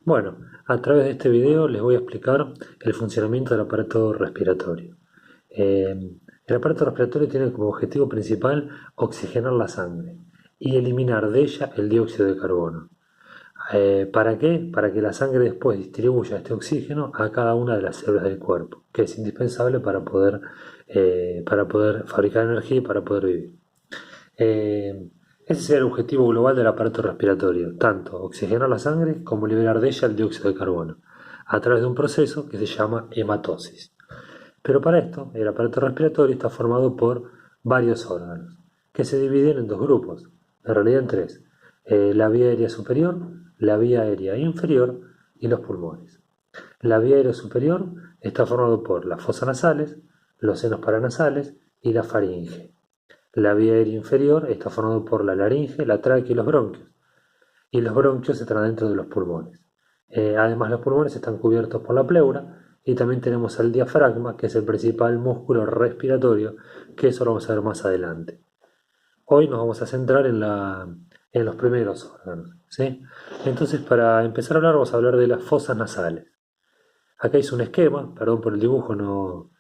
Bueno, a través de este video les voy a explicar el funcionamiento del aparato respiratorio. El aparato respiratorio tiene como objetivo principal oxigenar la sangre y eliminar de ella el dióxido de carbono. ¿Para qué? Para que la sangre después distribuya este oxígeno a cada una de las células del cuerpo, que es indispensable para poder fabricar energía y para poder vivir. Eh, Ese sería el objetivo global del aparato respiratorio, tanto oxigenar la sangre como liberar de ella el dióxido de carbono, a través de un proceso que se llama hematosis. Pero para esto, el aparato respiratorio está formado por varios órganos, que se dividen en dos grupos, en realidad en tres: la vía aérea superior, la vía aérea inferior y los pulmones. La vía aérea superior está formado por las fosas nasales, los senos paranasales y la faringe. La vía aérea inferior está formada por la laringe, la tráquea y los bronquios. Y los bronquios están dentro de los pulmones. Además, los pulmones están cubiertos por la pleura y también tenemos el diafragma, que es el principal músculo respiratorio, que eso lo vamos a ver más adelante. Hoy nos vamos a centrar en los primeros órganos, ¿sí? Entonces, para empezar a hablar, vamos a hablar de las fosas nasales. Acá hice un esquema, perdón por el dibujo, no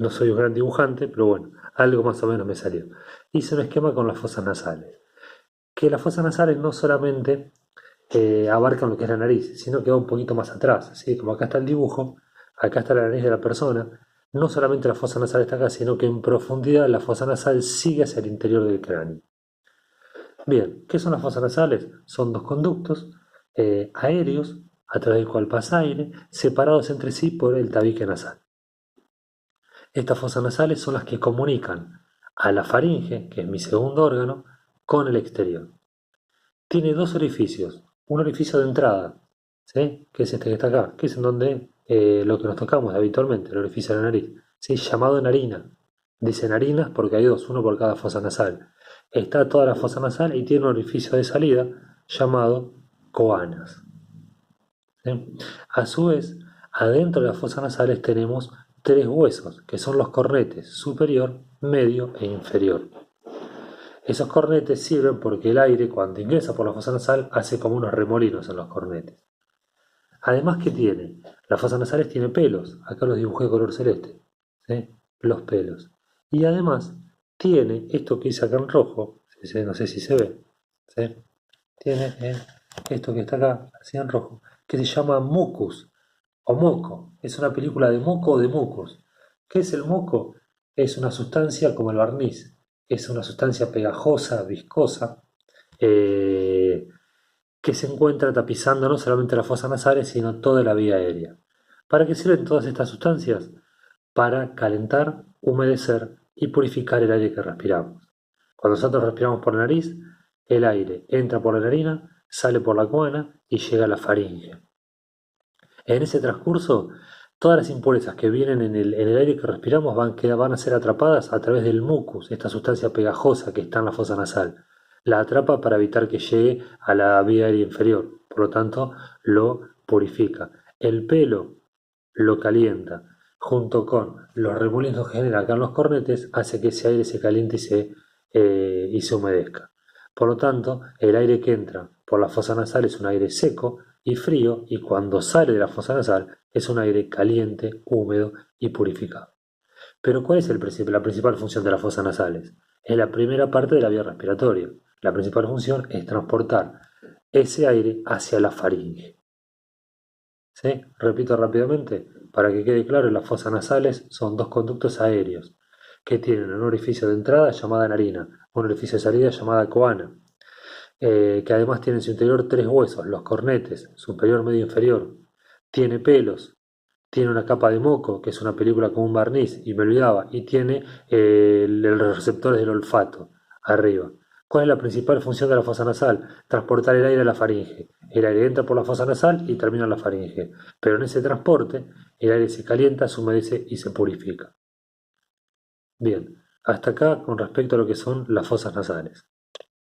soy un gran dibujante, pero bueno, algo más o menos me salió. Hice un esquema con las fosas nasales, que las fosas nasales no solamente abarcan lo que es la nariz, sino que va un poquito más atrás, ¿sí? Como acá está el dibujo, acá está la nariz de la persona, no solamente la fosa nasal está acá, sino que en profundidad la fosa nasal sigue hacia el interior del cráneo. Bien, ¿qué son las fosas nasales? Son dos conductos aéreos a través del cual pasa aire, separados entre sí por el tabique nasal. Estas fosas nasales son las que comunican a la faringe, que es mi segundo órgano, con el exterior. Tiene dos orificios, un orificio de entrada, ¿sí? Que es este que está acá, que es en donde lo que nos tocamos habitualmente, el orificio de la nariz, ¿sí? Llamado narina. Dice narinas porque hay dos, uno por cada fosa nasal. Está toda la fosa nasal y tiene un orificio de salida llamado coanas, ¿sí? A su vez, adentro de las fosas nasales tenemos tres huesos, que son los cornetes superior, medio e inferior. Esos cornetes sirven porque el aire, cuando ingresa por la fosa nasal, hace como unos remolinos en los cornetes. Además, ¿qué tiene? Las fosas nasales tienen pelos, acá los dibujé de color celeste, ¿sí? Los pelos. Y además, tiene esto que hice acá en rojo, no sé si se ve, ¿sí? Tiene esto que está acá, así en rojo, que se llama mucus o moco. Es una película de moco o de mucus. ¿Qué es el moco? Es una sustancia como el barniz. Es una sustancia pegajosa, viscosa, eh, que se encuentra tapizando no solamente las fosas nasales, sino toda la vía aérea. ¿Para qué sirven todas estas sustancias? Para calentar, humedecer y purificar el aire que respiramos. Cuando nosotros respiramos por la nariz, el aire entra por la narina, sale por la coana y llega a la faringe. En ese transcurso, todas las impurezas que vienen en el aire que respiramos van a ser atrapadas a través del mucus, esta sustancia pegajosa que está en la fosa nasal. La atrapa para evitar que llegue a la vía aérea inferior, por lo tanto lo purifica. El pelo lo calienta, junto con los remolinos que genera acá en los cornetes, hace que ese aire se caliente y se humedezca. Por lo tanto, el aire que entra por la fosa nasal es un aire seco y frío, y cuando sale de la fosa nasal es un aire caliente, húmedo y purificado. Pero ¿cuál es la principal función de las fosas nasales? Es la primera parte de la vía respiratoria. La principal función es transportar ese aire hacia la faringe. ¿Sí? Repito rápidamente, para que quede claro, las fosas nasales son dos conductos aéreos que tienen un orificio de entrada llamada narina, un orificio de salida llamada coana, que además tiene en su interior tres huesos, los cornetes, superior, medio, inferior. Tiene pelos, tiene una capa de moco, que es una película con un barniz, y me olvidaba, y tiene los receptores del olfato arriba. ¿Cuál es la principal función de la fosa nasal? Transportar el aire a la faringe. El aire entra por la fosa nasal y termina en la faringe. Pero en ese transporte, el aire se calienta, se humedece y se purifica. Bien, hasta acá con respecto a lo que son las fosas nasales.